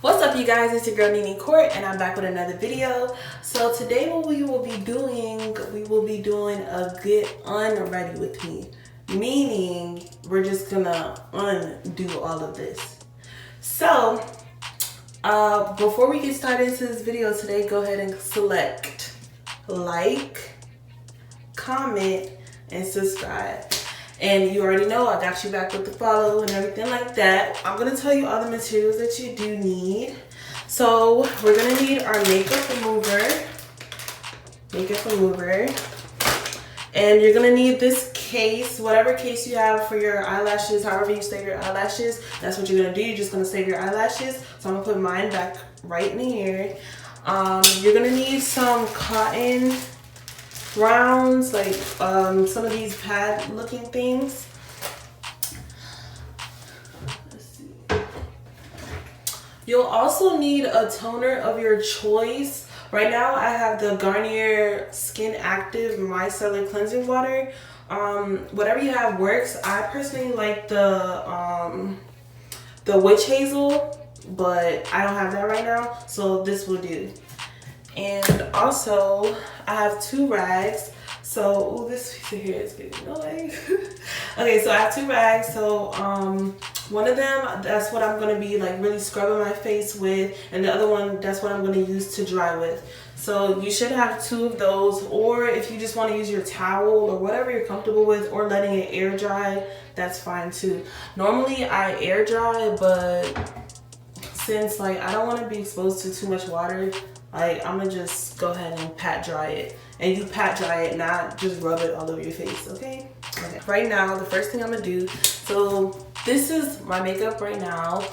What's up, you guys? It's your girl NiNi Court, and I'm back with another video. So today what we will be doing a get unready with me, meaning we're just gonna undo all of this. So before we get started into this video today, go ahead and select like, comment, and subscribe. And you already know I got you back with the follow and everything like that. I'm going to tell you all the materials that you do need. So we're going to need our makeup remover. And you're going to need this case, whatever case you have for your eyelashes, however you save your eyelashes, that's what you're going to do. You're just going to save your eyelashes. So I'm going to put mine back right in here. You're going to need some cotton rounds, like some of these pad looking things. Let's see. You'll also need a toner of your choice. Right now I have the Garnier Skin Active Micellar Cleansing Water. Whatever you have works. I personally like the witch hazel, but I don't have that right now, so this will do. And also I have 2 rags. So this piece of hair is getting annoying. Okay, so I have 2 rags. So one of them, that's what I'm gonna be like really scrubbing my face with, and the other one, that's what I'm gonna use to dry with. So you should have 2 of those, or if you just want to use your towel or whatever you're comfortable with, or letting it air dry, that's fine too. Normally I air dry, but since like I don't want to be exposed to too much water, like I'm gonna just go ahead and pat dry it. And you pat dry it, not just rub it all over your face, okay? Okay. Right now, the first thing I'm gonna do, so this is my makeup right now.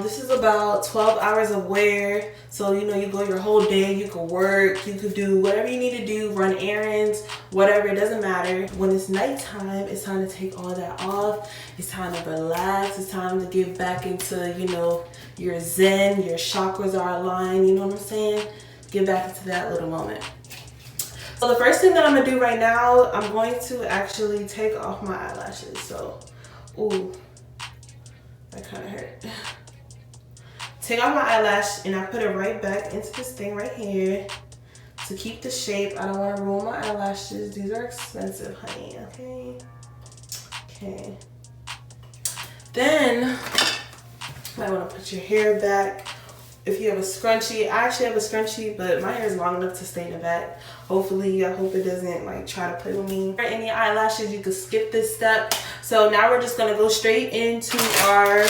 This is about 12 hours of wear. So you know, you go your whole day, you could work, you could do whatever you need to do, run errands, whatever, it doesn't matter. When it's nighttime, it's time to take all that off. It's time to relax. It's time to get back into, you know, your zen, your chakras are aligned, you know what I'm saying? Get back into that little moment. So the first thing that I'm gonna do right now, I'm going to actually take off my eyelashes. So, ooh, that kind of hurt. Take off my eyelash and I put it right back into this thing right here to keep the shape. I don't want to ruin my eyelashes. These are expensive, honey, okay? Okay. Then, you might want to put your hair back. If you have a scrunchie, I actually have a scrunchie, but my hair is long enough to stay in the back. Hopefully, I hope it doesn't like try to play with me. For any eyelashes, you can skip this step. So now we're just gonna go straight into our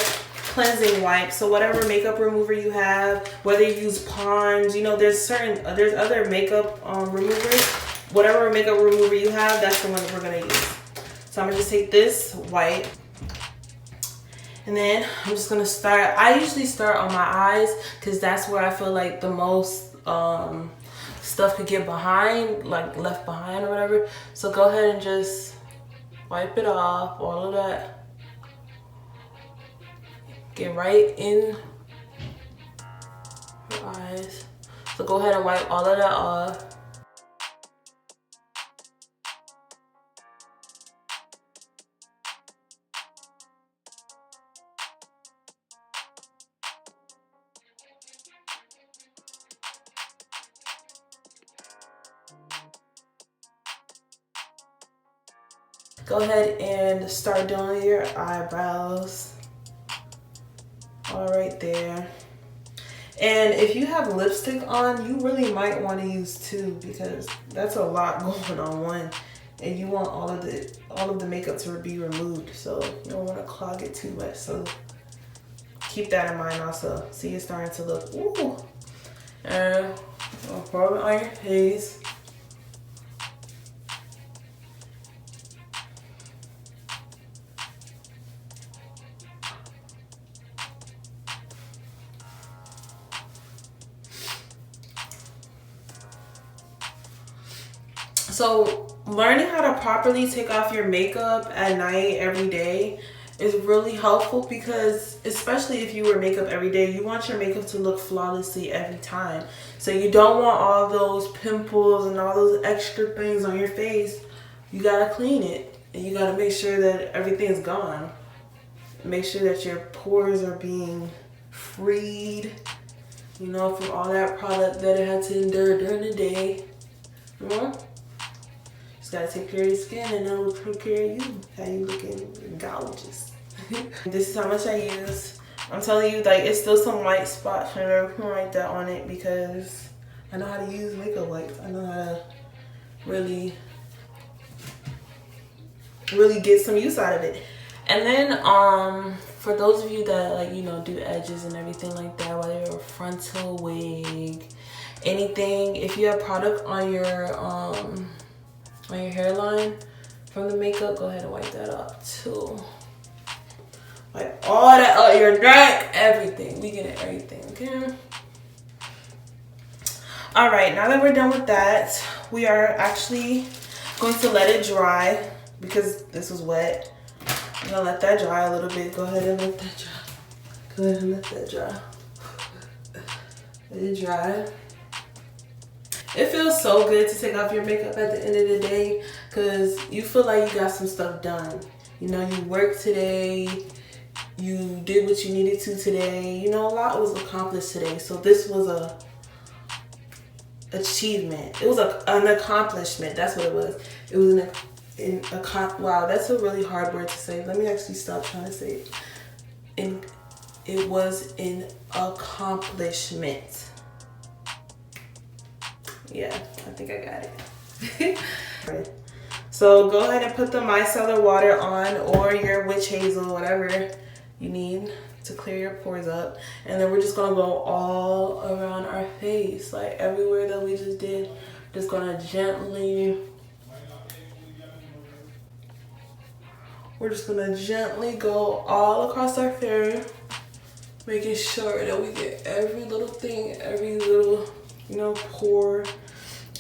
cleansing wipe. So whatever makeup remover you have, whether you use Pond's, you know, there's other makeup removers. Whatever makeup remover you have, that's the one that we're gonna use. So I'm gonna just take this wipe. And then I'm just gonna start. I usually start on my eyes because that's where I feel like the most stuff could get behind, like left behind or whatever. So go ahead and just wipe it off, all of that. Get right in your eyes. So go ahead and wipe all of that off. Go ahead and start doing your eyebrows. All right there. And if you have lipstick on, you really might want to use 2 because that's a lot going on one. And you want all of the makeup to be removed. So you don't want to clog it too much. So keep that in mind also. See, it's starting to look, ooh. And rub it on your face. So learning how to properly take off your makeup at night every day is really helpful because especially if you wear makeup every day, you want your makeup to look flawlessly every time. So you don't want all those pimples and all those extra things on your face. You gotta clean it and you gotta make sure that everything's gone. Make sure that your pores are being freed, you know, from all that product that it had to endure during the day. You know? Just gotta take care of your skin and it'll take care of you. How you looking gorgeous. This is how much I use. I'm telling you, like, it's still some white spots and everything like that on it because I know how to use makeup wipes. I know how to really get some use out of it. And then for those of you that, like, you know, do edges and everything like that, whether you're a frontal wig, anything, if you have product on your hairline from the makeup, go ahead and wipe that off too. Like all that up your neck, everything. We get everything, okay? All right, now that we're done with that, we are actually going to let it dry because this was wet. I'm gonna let that dry a little bit. Go ahead and let that dry. Go ahead and let that dry. Let it dry. It feels so good to take off your makeup at the end of the day because you feel like you got some stuff done. You know, you worked today, you did what you needed to today. You know, a lot was accomplished today. So this was a achievement. It was an accomplishment. That's what it was. It was wow, that's a really hard word to say. Let me actually stop trying to say it. It was an accomplishment. Yeah, I think I got it. So go ahead and put the micellar water on, or your witch hazel, whatever you need to clear your pores up. And then we're just gonna go all around our face, like everywhere that we just did. Just gonna gently, we're just gonna gently go all across our face, making sure that we get every little thing, every little, you know, pore.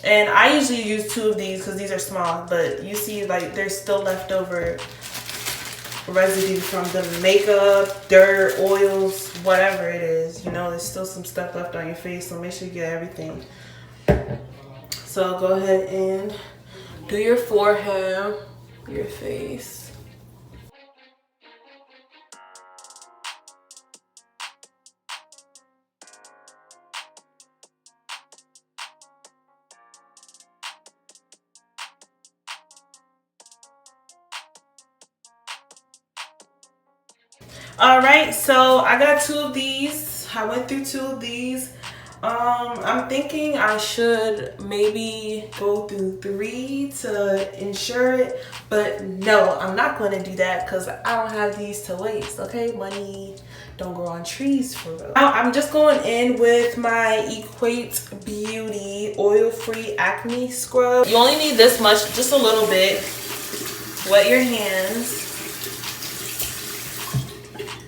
And I usually use 2 of these because these are small, but you see, like, there's still leftover residue from the makeup, dirt, oils, whatever it is. You know, there's still some stuff left on your face, so make sure you get everything. So go ahead and do your forehead, your face. All right, so I got 2 of these. I went through 2 of these. I'm thinking I should maybe go through 3 to ensure it, but no, I'm not going to do that because I don't have these to waste. Okay, money don't grow on trees for real. Now I'm just going in with my Equate Beauty oil-free acne scrub. You only need this much, just a little bit. Wet your hands.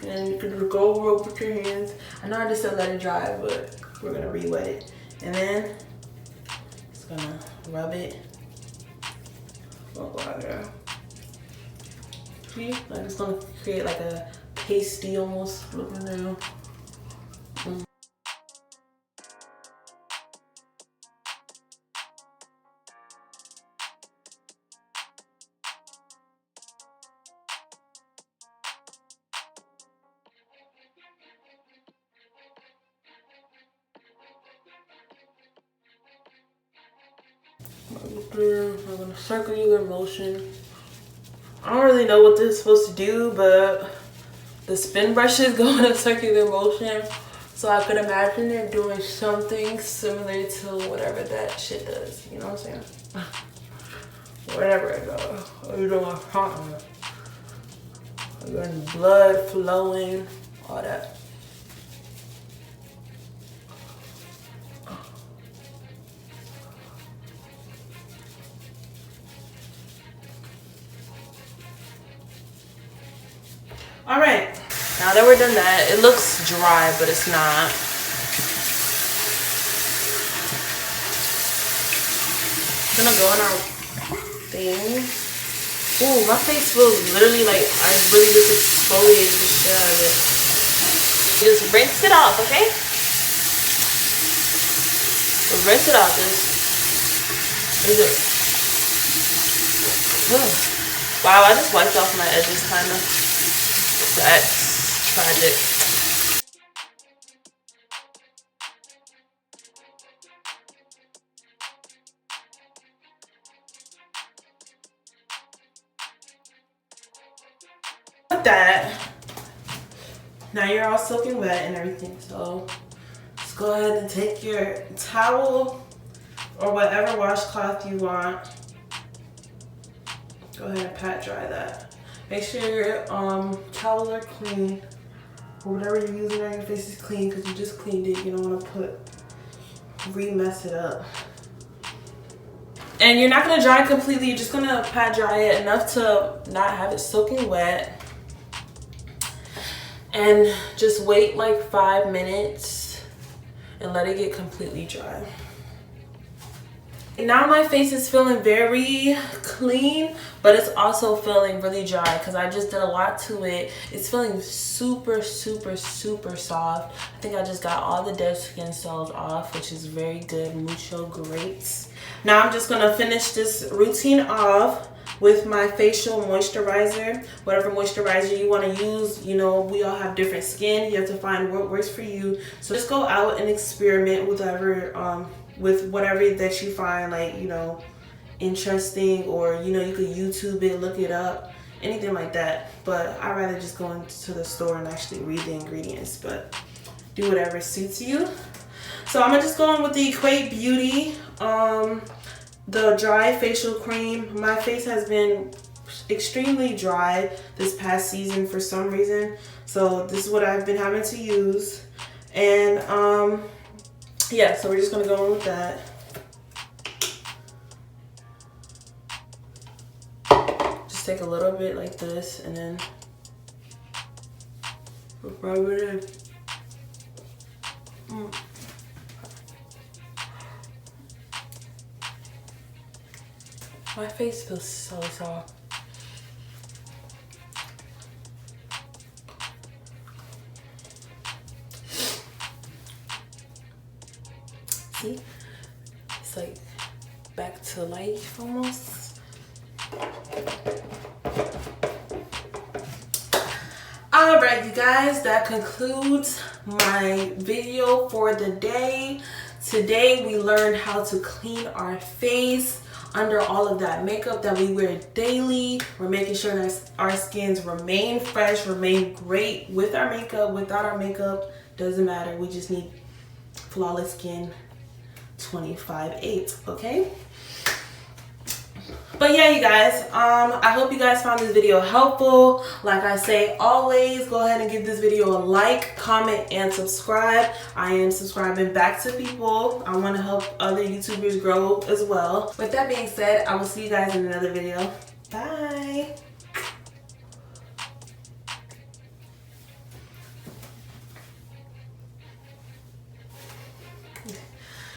And you can go over with your hands. I know I just said let it dry, but we're gonna re-wet it. And then just gonna rub it. See, like it's gonna create like a pasty almost looking now. I'm gonna circular motion. I don't really know what this is supposed to do, but the spin brushes go in a circular motion, so I could imagine they're doing something similar to whatever that shit does. You know what I'm saying? Wherever it goes, you doing something. Again, blood flowing, all that. All right, now that we're done that, it looks dry, but it's not. It's gonna go in our thing. Ooh, my face feels literally like I really just exfoliated the shit out of it. Just rinse it off, okay? Just rinse it off. Wow, I just wiped off my edges, kind of. That's tragic. that. Now you're all soaking wet and everything, so just go ahead and take your towel or whatever washcloth you want. Go ahead and pat dry that. Make sure your towels are clean, or whatever you're using on your face is clean, because you just cleaned it. You don't want to re-mess it up. And you're not going to dry it completely. You're just going to pat dry it enough to not have it soaking wet. And just wait like 5 minutes and let it get completely dry. Now my face is feeling very clean, but it's also feeling really dry because I just did a lot to it. It's feeling super, super, super soft. I think I just got all the dead skin cells off, which is very good. Mucho great. Now I'm just gonna finish this routine off with my facial moisturizer. Whatever moisturizer you want to use, you know, we all have different skin. You have to find what works for you. So just go out and experiment with whatever that you find, like, you know, interesting, or, you know, you could YouTube it, look it up, anything like that. But I'd rather just go into the store and actually read the ingredients, but do whatever suits you. So I'm gonna just go in with the Equate Beauty the dry facial cream. My face has been extremely dry this past season for some reason, so this is what I've been having to use. And yeah, so we're just gonna go in with that. Just take a little bit like this and then rub it in. My face feels so soft. See? It's like back to life almost. Alright, you guys, that concludes my video for the day. Today we learned how to clean our face under all of that makeup that we wear daily. We're making sure that our skins remain fresh, remain great with our makeup, without our makeup, doesn't matter. We just need flawless skin 25/8, okay? But yeah, you guys, I hope you guys found this video helpful. Like I say, always go ahead and give this video a like, comment, and subscribe. I am subscribing back to people. I want to help other YouTubers grow as well. With that being said, I will see you guys in another video. Bye.